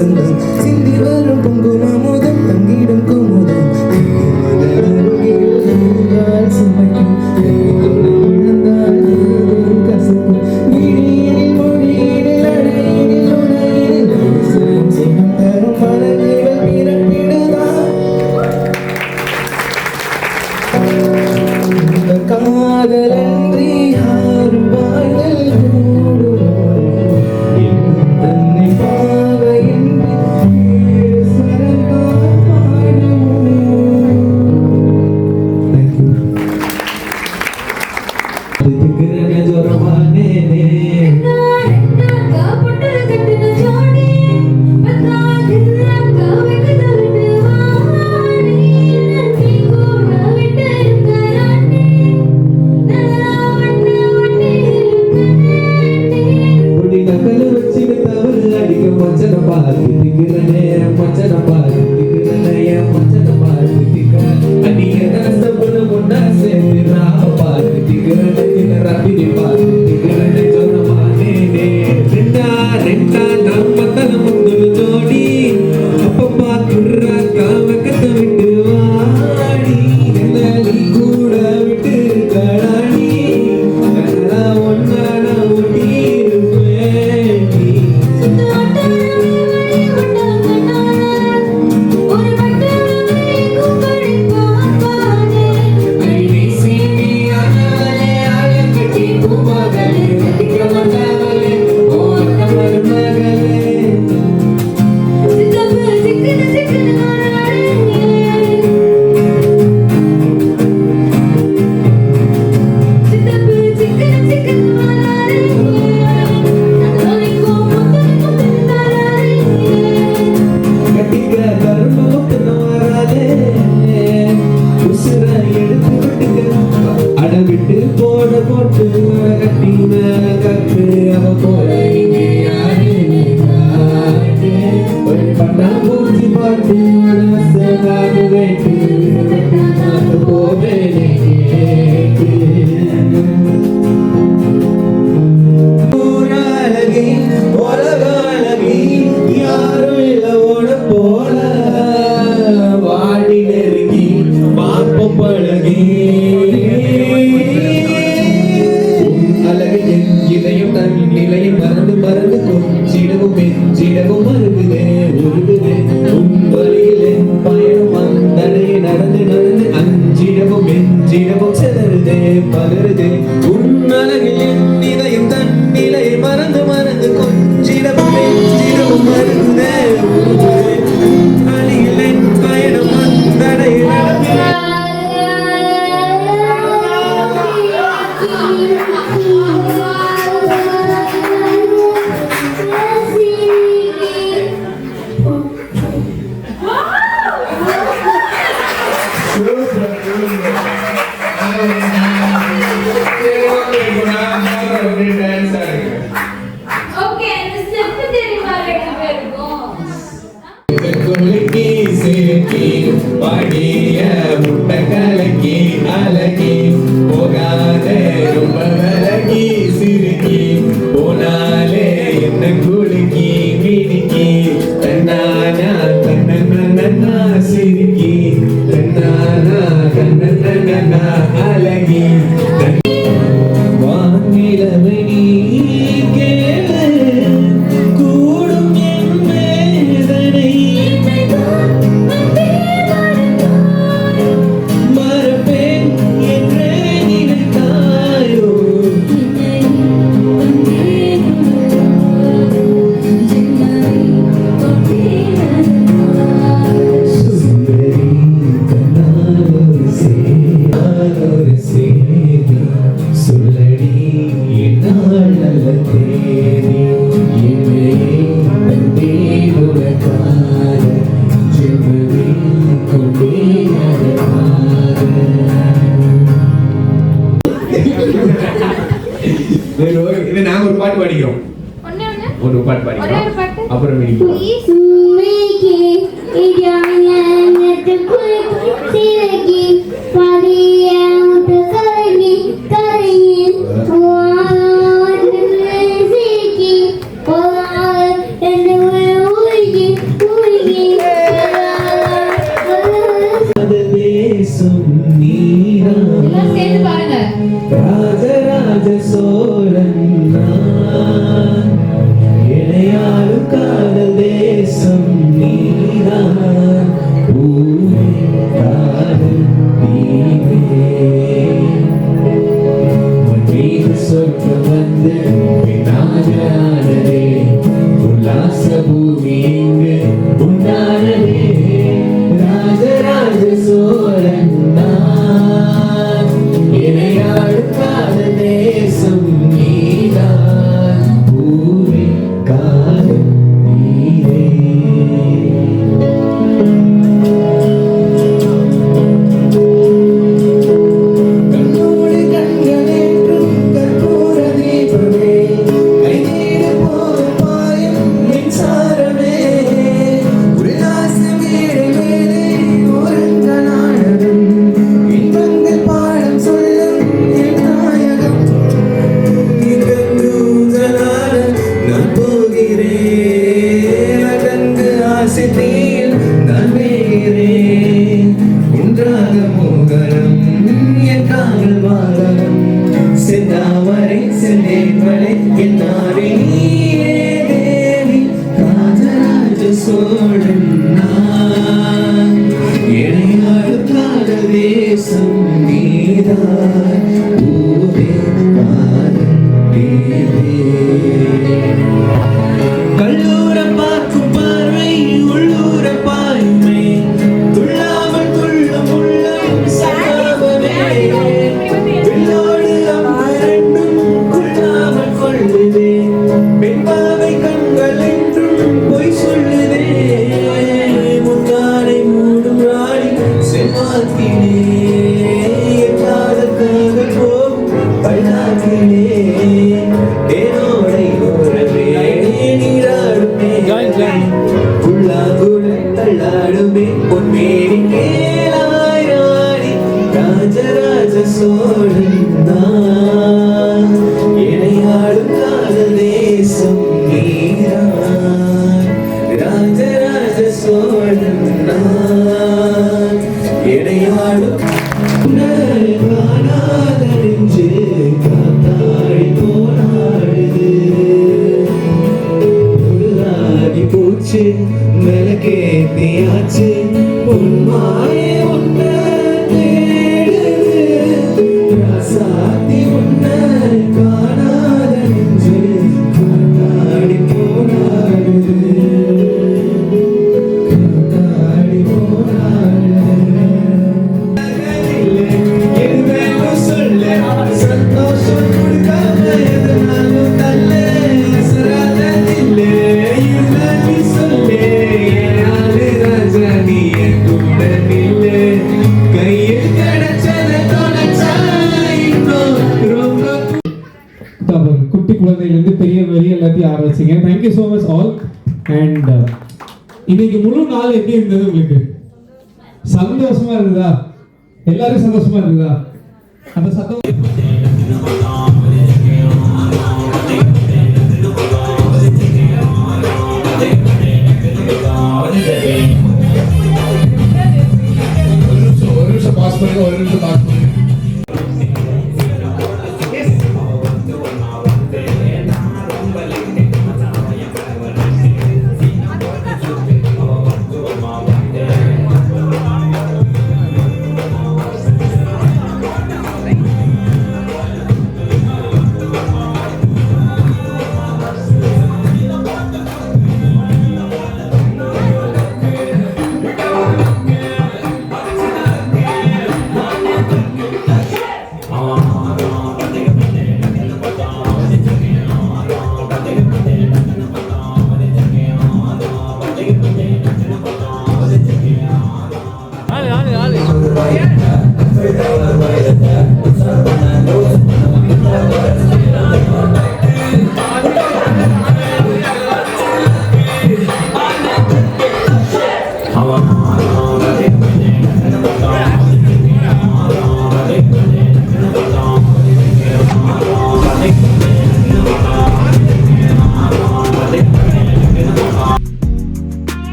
வசந்தம் சிந்தி வரும் பொங்கும் அமுதம் தங்கிடும் குமுதம் சுமைக்கும் இழந்தால் கசக்கும் வீடியில் மொழியில் அடையில் உடையில் சினம் தரும் மலர்கள் பிறப்பிடுதான் காதலன்றி யாரும் வாழ்தல் கூடுமோ தன்னை பாவையின்றி சரங்கால் பாடுமோ. நாங்க ஒரு பாட்டு பாடிக்கிறோம், ஒரு பாட்டு பாடிக்கிறோம், அப்புறம் சென்னையில் நான் வேகிறேன் ஒன்றாக மோகனம் என் காதல் வாகனம் செந்தாமரை செந்தேன் மலை என் நாடு நீயே தேவி ராஜராஜ சோழன் நான் இணையாடு காதல் தேசம் நீதான் பூவே காதல் தேவே கல்லூர பார்க்கும் பார்வை உள்ளூர பாய்மை துள்ளாமல் துள்ளும் உள்ளம் சகாவமே வில்லோடு அம்பரண்டும் கொள்ளாமல் கொள்ளுதே பெண்பாவை கண்கள் என்றும் பொய் சொல்லுதே முந்தானை மூடும் ராணி செல்வாக்கினே காதற்காக போகும் பல்லாக்கினே தேனோடை ஓரமே நீராடுமே புல்லாங்குழல் தள்ளாடுமே பொன்மேனி கேளாய் ராணி ராஜராஜ சோழன் நான் இணையாடும் காதல் தேசம் நீதான் ராஜராஜ சோழன் நான் இணையாடும் காணாத நெஞ்சு காத்தாடி போனாடுது உள்ளாடி போச்சு மெலக்கேத்தியாச்சு பொன்மாயே உன்ன தேடுது ராசாத்தி உன்ன காணாத நெஞ்சு காத்தாடி போனாடுது காத்தாடி போனாடுது சந்தோஷம் கொடுக்காம எதனாலும் தல்ல சராதில்லை நீ சொல்லே ஏனாலு ராஜா நீ என் கூட நில்ல கையில் கிடைச்சத தொலைச்சா இன்னும் ரொம்ப குட்டி குழந்தையிலேருந்து பெரிய வரி எல்லாத்தையும் ஆரம்பிச்சிங்க. Thank you so much all. And இன்னைக்கு முழு நாள் எப்படி இருந்தது உங்களுக்கு? சந்தோஷமா இருந்ததா? எல்லாரும் சந்தோஷமா இருந்ததா? அந்த சத்தம்